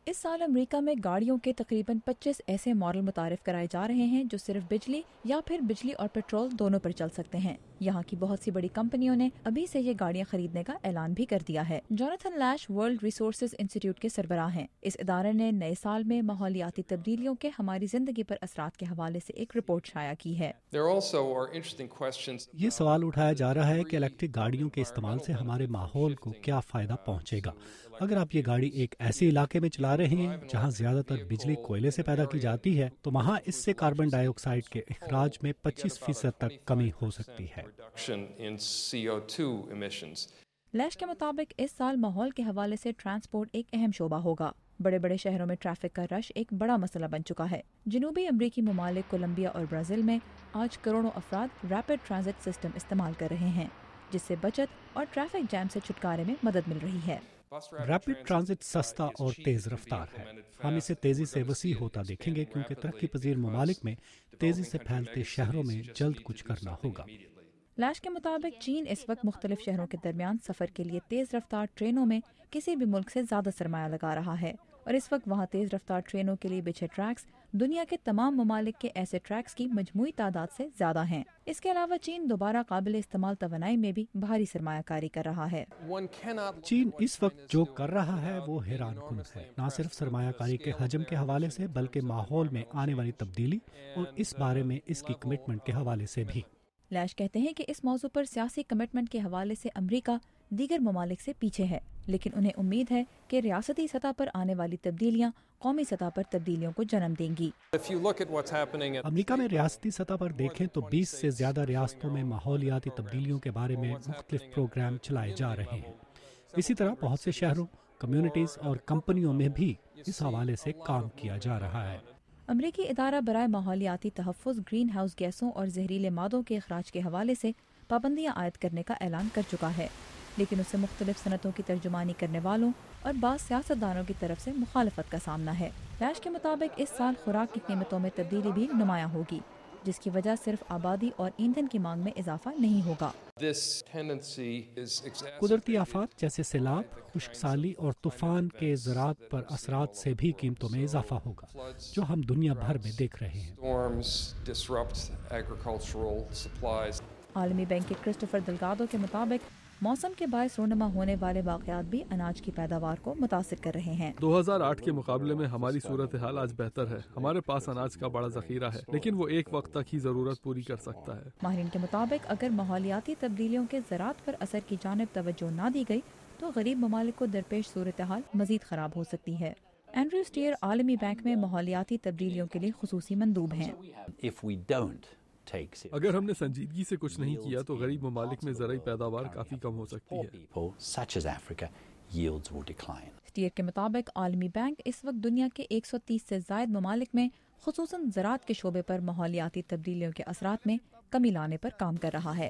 اس سال امریکہ میں گاڑیوں کے تقریباً 25 ایسے ماڈل متعارف کرائے جا رہے ہیں جو صرف بجلی یا پھر بجلی اور پیٹرول دونوں پر چل سکتے ہیں۔ یہاں کی بہت سی بڑی کمپنیوں نے ابھی سے یہ گاڑیاں خریدنے کا اعلان بھی کر دیا ہے۔ جوناتھن لیش ورلڈ ریسورسز انسٹی ٹیوٹ کے سربراہ ہیں۔ اس ادارے نے نئے سال میں ماحولیاتی تبدیلیوں کے ہماری زندگی پر اثرات کے حوالے سے ایک رپورٹ شائع کی ہے۔ یہ سوال اٹھایا جا رہا ہے کہ الیکٹرک گاڑیوں کے استعمال سے ہمارے ماحول کو کیا فائدہ پہنچے گا۔ اگر آپ یہ گاڑی ایک ایسے علاقے میں چلا رہے ہیں جہاں زیادہ تر بجلی کوئلے سے پیدا کی جاتی ہے تو وہاں اس سے کاربن ڈائی آکسائیڈ کے اخراج میں 25% تک کمی ہو سکتی ہے۔ لیش کے مطابق اس سال ماحول کے حوالے سے ٹرانسپورٹ ایک اہم شعبہ ہوگا۔ بڑے بڑے شہروں میں ٹریفک کا رش ایک بڑا مسئلہ بن چکا ہے۔ جنوبی امریکی ممالک کولمبیا اور برازیل میں آج کروڑوں افراد ریپڈ ٹرانزٹ سسٹم استعمال کر رہے ہیں، جس سے بچت اور ٹریفک جام سے چھٹکارے میں مدد مل رہی ہے۔ ریپڈ ٹرانزٹ سستا اور تیز رفتار ہے۔ ہم اسے تیزی سے وسیع ہوتا دیکھیں گے کیونکہ ترقی پذیر ممالک میں تیزی سے پھیلتے شہروں میں جلد کچھ کرنا ہوگا۔ لیش کے مطابق چین اس وقت مختلف شہروں کے درمیان سفر کے لیے تیز رفتار ٹرینوں میں کسی بھی ملک سے زیادہ سرمایہ لگا رہا ہے، اور اس وقت وہاں تیز رفتار ٹرینوں کے لیے بچھے ٹریکس دنیا کے تمام ممالک کے ایسے ٹریکس کی مجموعی تعداد سے زیادہ ہیں۔ اس کے علاوہ چین دوبارہ قابل استعمال توانائی میں بھی بھاری سرمایہ کاری کر رہا ہے۔ چین اس وقت جو کر رہا ہے وہ حیران کن ہے، نہ صرف سرمایہ کاری کے حجم کے حوالے سے بلکہ ماحول میں آنے والی تبدیلی اور اس بارے میں اس کی کمٹمنٹ کے حوالے سے بھی۔ لیش کہتے ہیں کہ اس موضوع پر سیاسی کمٹمنٹ کے حوالے سے امریکہ دیگر ممالک سے پیچھے ہے، لیکن انہیں امید ہے کہ ریاستی سطح پر آنے والی تبدیلیاں قومی سطح پر تبدیلیوں کو جنم دیں گی۔ امریکہ میں ریاستی سطح پر دیکھیں تو 20 سے زیادہ ریاستوں میں ماحولیاتی تبدیلیوں کے بارے میں مختلف پروگرام چلائے جا رہے ہیں۔ اسی طرح بہت سے شہروں، کمیونٹیز اور کمپنیوں میں بھی اس حوالے سے کام کیا جا رہا ہے۔ امریکی ادارہ برائے ماحولیاتی تحفظ گرین ہاؤس گیسوں اور زہریلے مادوں کے اخراج کے حوالے سے پابندیاں عائد کرنے کا اعلان کر چکا ہے، لیکن اسے مختلف صنعتوں کی ترجمانی کرنے والوں اور بعض سیاستدانوں کی طرف سے مخالفت کا سامنا ہے۔ لیش کے مطابق اس سال خوراک کی قیمتوں میں تبدیلی بھی نمایاں ہوگی، جس کی وجہ صرف آبادی اور ایندھن کی مانگ میں اضافہ نہیں ہوگا۔ قدرتی آفات جیسے سیلاب، خشک سالی اور طوفان کے زراعت پر اثرات سے بھی قیمتوں میں اضافہ ہوگا، جو ہم دنیا بھر میں دیکھ رہے ہیں۔ عالمی بینک کے کرسٹوفر دلگادو کے مطابق موسم کے باعث رونما ہونے والے واقعات بھی اناج کی پیداوار کو متاثر کر رہے ہیں۔ 2008 کے مقابلے میں ہماری صورتحال آج بہتر ہے۔ ہمارے پاس اناج کا بڑا ذخیرہ ہے، لیکن وہ ایک وقت تک ہی ضرورت پوری کر سکتا ہے۔ ماہرین کے مطابق اگر ماحولیاتی تبدیلیوں کے زراعت پر اثر کی جانب توجہ نہ دی گئی تو غریب ممالک کو درپیش صورتحال مزید خراب ہو سکتی ہے۔ اینڈریو سٹیئر عالمی بینک میں ماحولیاتی تبدیلیوں کے لیے خصوصی مندوب ہیں۔ اگر ہم نے سنجیدگی سے کچھ نہیں کیا تو غریب ممالک میں زرعی پیداوار کافی کم ہو سکتی ہے۔ سٹیئر کے مطابق عالمی بینک اس وقت دنیا کے 130 سے زائد ممالک میں خصوصاً زراعت کے شعبے پر ماحولیاتی تبدیلیوں کے اثرات میں کمی لانے پر کام کر رہا ہے۔